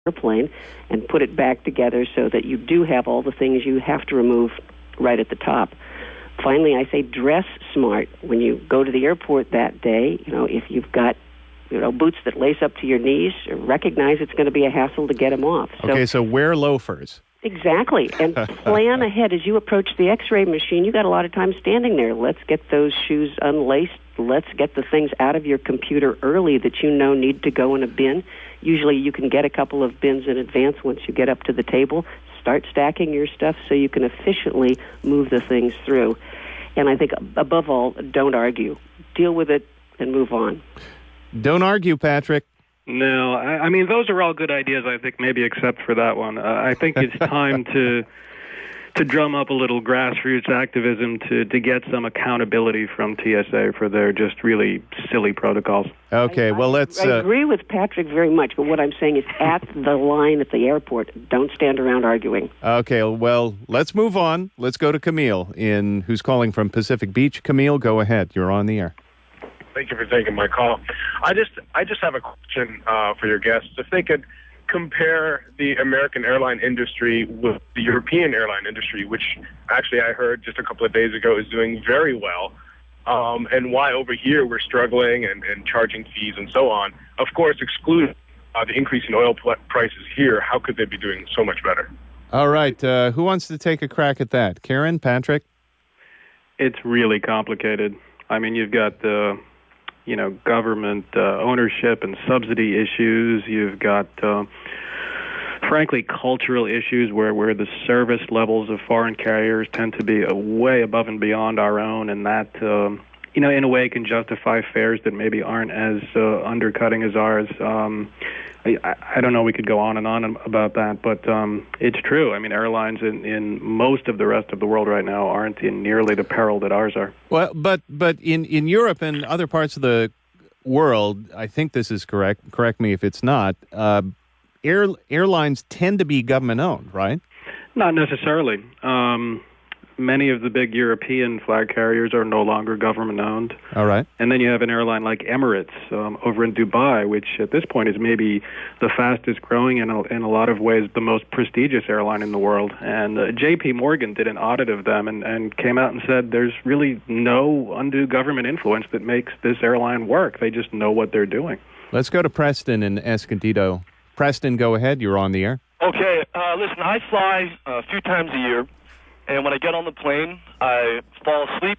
airplane and put it back together so that you do have all the things you have to remove right at the top. Finally, I say dress smart. When you go to the airport that day, if you've got boots that lace up to your knees, recognize it's going to be a hassle to get them off. So wear loafers. Exactly, and plan ahead as you approach the X-ray machine. You got a lot of time standing there. Let's get those shoes unlaced. Let's get the things out of your computer early that need to go in a bin. Usually you can get a couple of bins in advance once you get up to the table. Start stacking your stuff so you can efficiently move the things through. And I think, above all, don't argue. Deal with it and move on. Don't argue, Patrick. No, I mean, those are all good ideas, I think, maybe except for that one. I think it's time to drum up a little grassroots activism to get some accountability from TSA for their just really silly protocols. Okay, let's... I agree with Patrick very much, but what I'm saying is at the line at the airport, don't stand around arguing. Okay, well, let's move on. Let's go to Camille, who's calling from Pacific Beach. Camille, go ahead. You're on the air. Thank you for taking my call. I just have a question for your guests. If they could compare the American airline industry with the European airline industry, which actually I heard just a couple of days ago is doing very well, and why over here we're struggling and charging fees and so on. Of course, exclude the increase in oil prices here. How could they be doing so much better? All right. Who wants to take a crack at that? Karen, Patrick? It's really complicated. I mean, you've got the government ownership and subsidy issues. You've got, frankly, cultural issues where the service levels of foreign carriers tend to be way above and beyond our own, and that, in a way can justify fares that maybe aren't as undercutting as ours. I don't know, we could go on and on about that, but it's true. I mean, airlines in most of the rest of the world right now aren't in nearly the peril that ours are. Well, but in Europe and other parts of the world, I think this is correct. Correct me if it's not. Airlines tend to be government-owned, right? Not necessarily. Many of the big European flag carriers are no longer government-owned. All right. And then you have an airline like Emirates over in Dubai, which at this point is maybe the fastest growing and in a lot of ways the most prestigious airline in the world. And J.P. Morgan did an audit of them and came out and said there's really no undue government influence that makes this airline work. They just know what they're doing. Let's go to Preston in Escondido. Preston, go ahead. You're on the air. Okay. Listen, I fly a few times a year. And when I get on the plane, I fall asleep,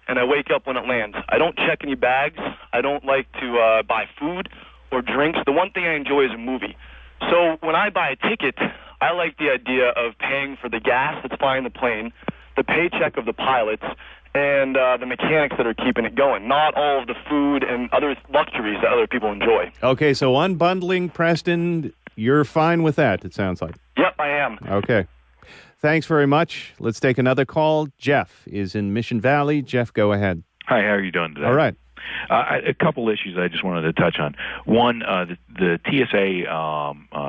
and I wake up when it lands. I don't check any bags. I don't like to buy food or drinks. The one thing I enjoy is a movie. So when I buy a ticket, I like the idea of paying for the gas that's flying the plane, the paycheck of the pilots, and the mechanics that are keeping it going, not all of the food and other luxuries that other people enjoy. Okay, so unbundling, Preston, you're fine with that, it sounds like. Yep, I am. Okay. Thanks very much. Let's take another call. Jeff is in Mission Valley. Jeff, go ahead. Hi, how are you doing today? All right. A couple issues I just wanted to touch on. One, the TSA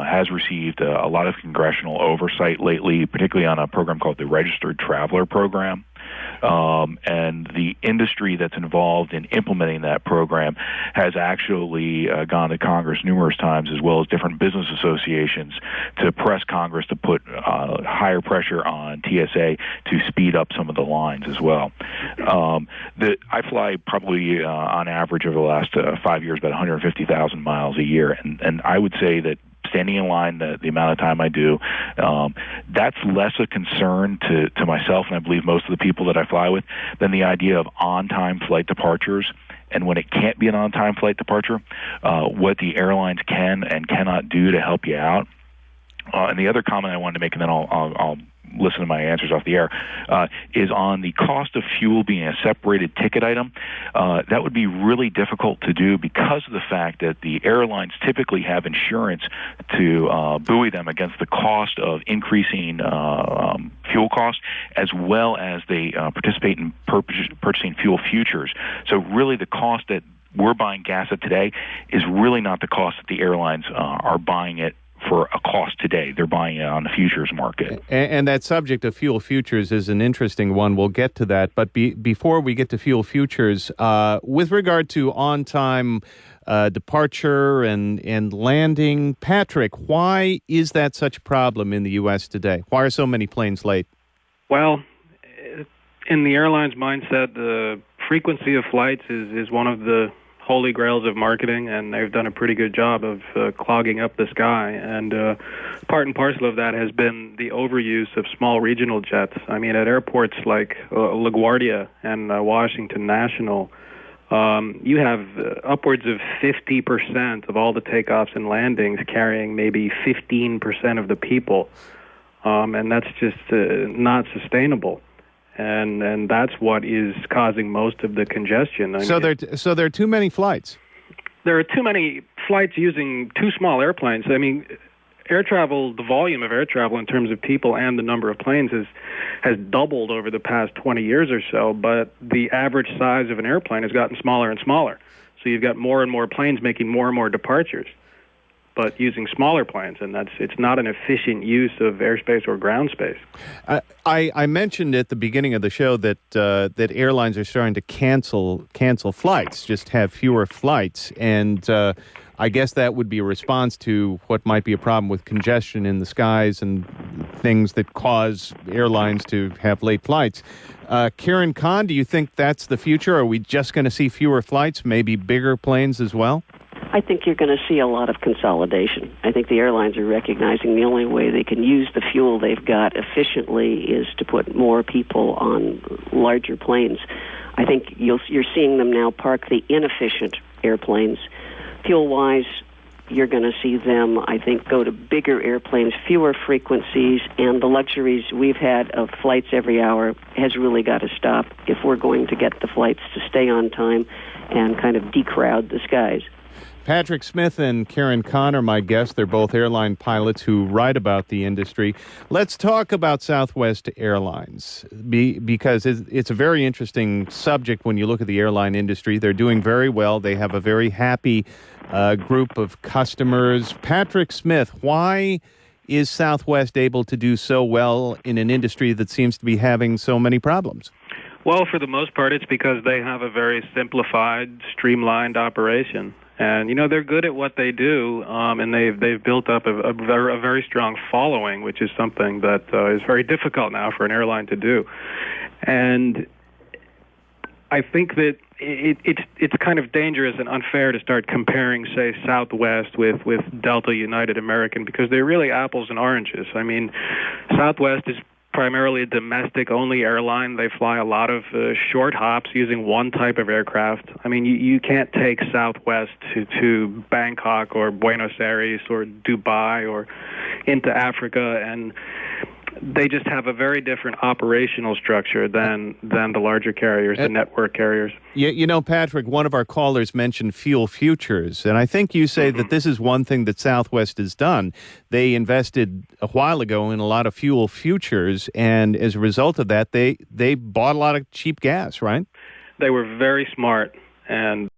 has received a lot of congressional oversight lately, particularly on a program called the Registered Traveler Program. And the industry that's involved in implementing that program has actually gone to Congress numerous times, as well as different business associations, to press Congress to put higher pressure on TSA to speed up some of the lines as well. I fly probably on average over the last 5 years about 150,000 miles a year, and I would say that standing in line the amount of time I do, that's less a concern to myself, and I believe most of the people that I fly with, than the idea of on-time flight departures. And when it can't be an on-time flight departure, what the airlines can and cannot do to help you out. And the other comment I wanted to make, and then I'll listen to my answers off the air, is on the cost of fuel being a separated ticket item. That would be really difficult to do because of the fact that the airlines typically have insurance to buoy them against the cost of increasing fuel costs, as well as they participate in purchasing fuel futures. So really the cost that we're buying gas at today is really not the cost that the airlines are buying it for a cost today. They're buying it on the futures market. And that subject of fuel futures is an interesting one. We'll get to that. But before we get to fuel futures, with regard to on-time departure and landing, Patrick, why is that such a problem in the U.S. today? Why are so many planes late? Well, in the airline's mindset, the frequency of flights is one of the holy grails of marketing, and they've done a pretty good job of clogging up the sky. And part and parcel of that has been the overuse of small regional jets. I mean, at airports like LaGuardia and Washington National, you have upwards of 50% of all the takeoffs and landings carrying maybe 15% of the people. And that's just not sustainable. And that's what is causing most of the congestion. So there are too many flights. There are too many flights using too small airplanes. I mean, air travel, the volume of air travel in terms of people and the number of planes has doubled over the past 20 years or so, but the average size of an airplane has gotten smaller and smaller. So you've got more and more planes making more and more departures, but using smaller planes, and it's not an efficient use of airspace or ground space. I mentioned at the beginning of the show that that airlines are starting to cancel flights, just have fewer flights, and I guess that would be a response to what might be a problem with congestion in the skies and things that cause airlines to have late flights. Karen Kahn, do you think that's the future? Are we just going to see fewer flights, maybe bigger planes as well? I think you're going to see a lot of consolidation. I think the airlines are recognizing the only way they can use the fuel they've got efficiently is to put more people on larger planes. I think you're seeing them now park the inefficient airplanes. Fuel-wise, you're going to see them, I think, go to bigger airplanes, fewer frequencies, and the luxuries we've had of flights every hour has really got to stop if we're going to get the flights to stay on time and kind of decrowd the skies. Patrick Smith and Karen Kahn are my guests. They're both airline pilots who write about the industry. Let's talk about Southwest Airlines because it's a very interesting subject when you look at the airline industry. They're doing very well. They have a very happy group of customers. Patrick Smith, why is Southwest able to do so well in an industry that seems to be having so many problems? Well, for the most part, it's because they have a very simplified, streamlined operation. And, you know, they're good at what they do, and they've built up a very strong following, which is something that is very difficult now for an airline to do. And I think that it's kind of dangerous and unfair to start comparing, say, Southwest with Delta, United, American, because they're really apples and oranges. I mean, Southwest is primarily a domestic-only airline. They fly a lot of short hops using one type of aircraft. I mean, you can't take Southwest to Bangkok or Buenos Aires or Dubai or into Africa, and they just have a very different operational structure than the larger carriers, the network carriers. You know, Patrick, one of our callers mentioned fuel futures, and I think you say that this is one thing that Southwest has done. They invested a while ago in a lot of fuel futures, and as a result of that, they bought a lot of cheap gas, right? They were very smart, and